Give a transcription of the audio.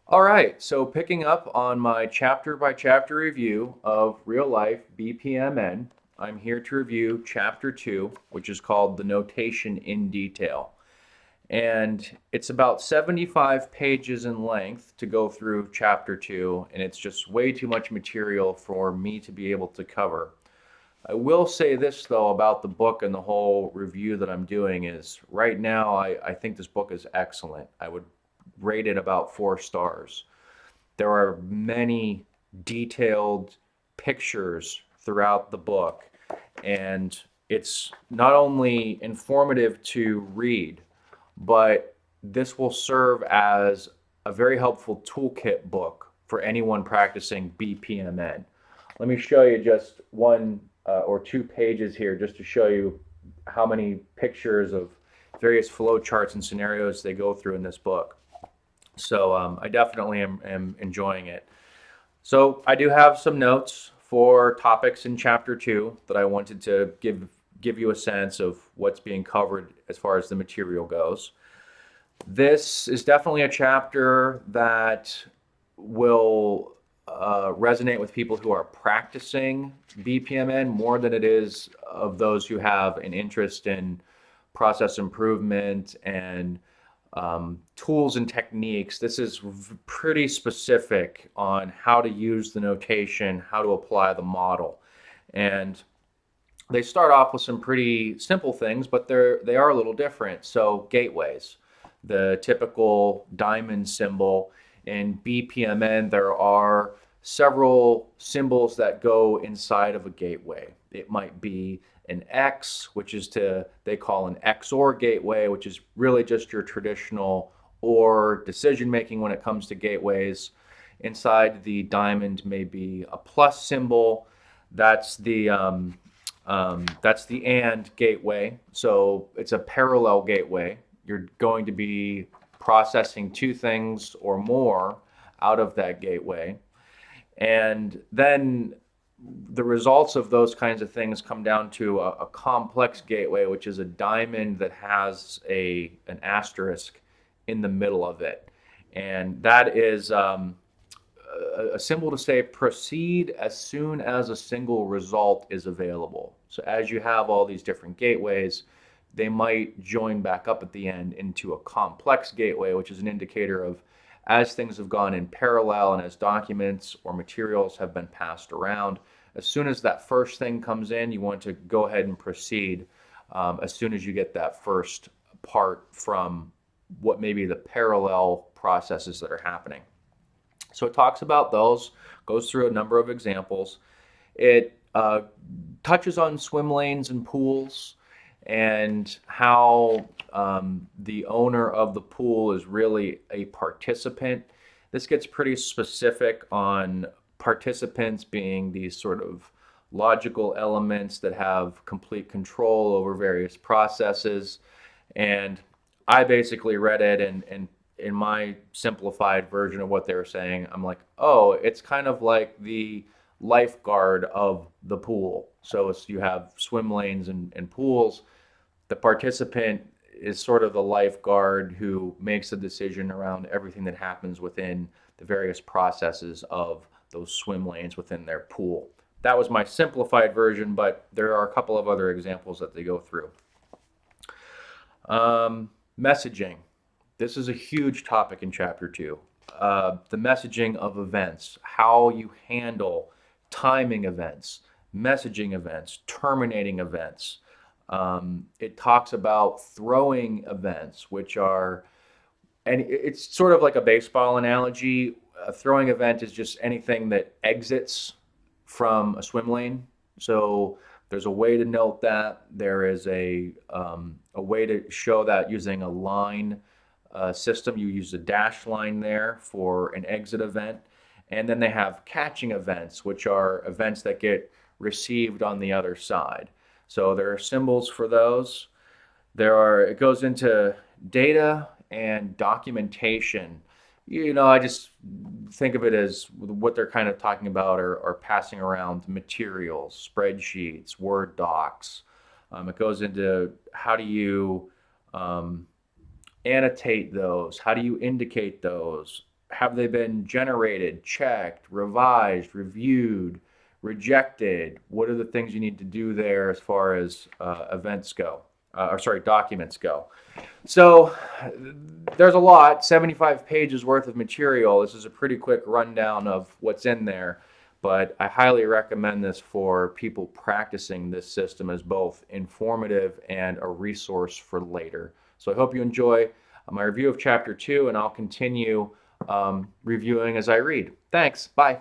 All right, so picking up on my chapter by chapter review of real life BPMN, I'm here to review chapter 2, which is called The Notation in Detail. And it's about 75 pages in length to go through chapter 2, and it's just way too much material for me to be able to cover. I will say this though about the book and the whole review that I'm doing is right now I think this book is excellent. I would rate it about 4 stars. There are many detailed pictures throughout the book, and it's not only informative to read, but this will serve as a very helpful toolkit book for anyone practicing BPMN. Let me show you just one or two pages here just to show you how many pictures of various flow charts and scenarios they go through in this book. So I definitely am enjoying it. So I do have some notes for topics in chapter 2 that I wanted to give you a sense of what's being covered as far as the material goes. This is definitely a chapter that will resonate with people who are practicing BPMN more than it is of those who have an interest in process improvement and tools and techniques. This is pretty specific on how to use the notation, how to apply the model. And they start off with some pretty simple things, but they are a little different. So gateways, the typical diamond symbol in BPMN, there are several symbols that go inside of a gateway. It might be an X, which is they call an XOR gateway, which is really just your traditional OR decision making when it comes to gateways. Inside the diamond may be a plus symbol. That's the AND gateway. So it's a parallel gateway. You're going to be processing two things or more out of that gateway. And then the results of those kinds of things come down to a complex gateway, which is a diamond that has an asterisk in the middle of it. And that is a symbol to say proceed as soon as a single result is available. So as you have all these different gateways, they might join back up at the end into a complex gateway, which is an indicator of as things have gone in parallel and as documents or materials have been passed around, as soon as that first thing comes in, you want to go ahead and proceed as soon as you get that first part from what may be the parallel processes that are happening. So it talks about those, goes through a number of examples. It touches on swim lanes and pools and how the owner of the pool is really a participant. This gets pretty specific on participants being these sort of logical elements that have complete control over various processes. And I basically read it and in my simplified version of what they were saying, I'm like, oh, it's kind of like the lifeguard of the pool. So it's, you have swim lanes and pools. The participant is sort of the lifeguard who makes a decision around everything that happens within the various processes of those swim lanes within their pool. That was my simplified version, but there are a couple of other examples that they go through. Messaging. This is a huge topic in chapter 2. The messaging of events, how you handle timing events, messaging events, terminating events. It talks about throwing events, which are, and it's sort of like a baseball analogy. A throwing event is just anything that exits from a swim lane. So there's a way to note that. There is a way to show that using a line system. You use a dash line there for an exit event. And then they have catching events, which are events that get received on the other side. So there are symbols for those. It goes into data and documentation. I just think of it as what they're kind of talking about are passing around materials, spreadsheets, Word docs. It goes into how do you annotate those? How do you indicate those? have they been generated, checked, revised, reviewed, rejected? What are the things you need to do there as far as events go, or sorry, documents go? So there's a lot, 75 pages worth of material. This is a pretty quick rundown of what's in there, but I highly recommend this for people practicing this system as both informative and a resource for later. So I hope you enjoy my review of Chapter 2, and I'll continue reviewing as I read. Thanks. Bye.